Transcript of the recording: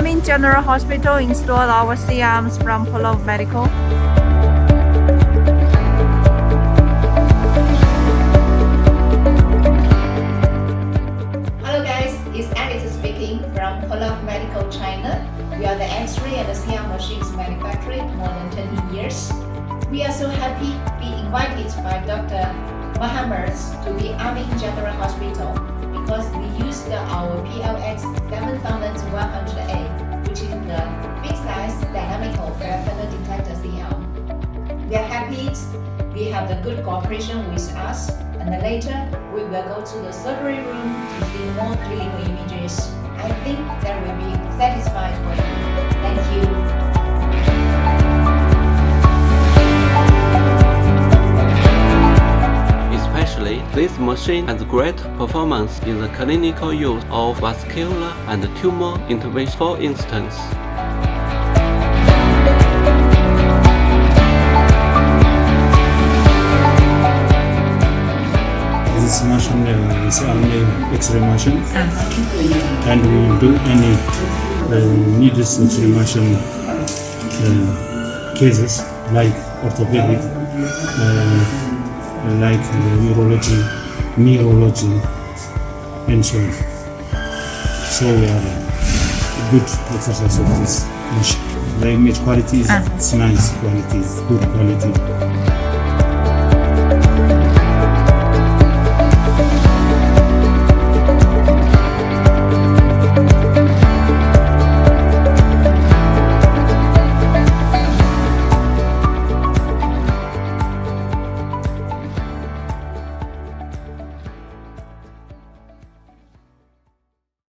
Amin General Hospital installed our C-arms from PLX Medical. Hello guys, it's Alice speaking from PLX Medical China. We are the X-ray and the C-arm machines manufacturing more than 20 years. We are so happy to be invited by Dr. Mohammed to the Amin General Hospital because we used our PLX7100A, which is the big size dynamical paraffin detector C-arm. We are happy we have the good cooperation with us, and then later we will go to the surgery room to see more clinical images. I think that will be satisfied for you. Thank you. This machine has great performance in the clinical use of vascular and tumor intervention. For instance, this machine is only X-ray machine, and we will do any needless X-ray machine cases like orthopedic, like urology, neurology, and so on. So we are good exercise of this machine. The image quality is it's nice quality, it's good quality.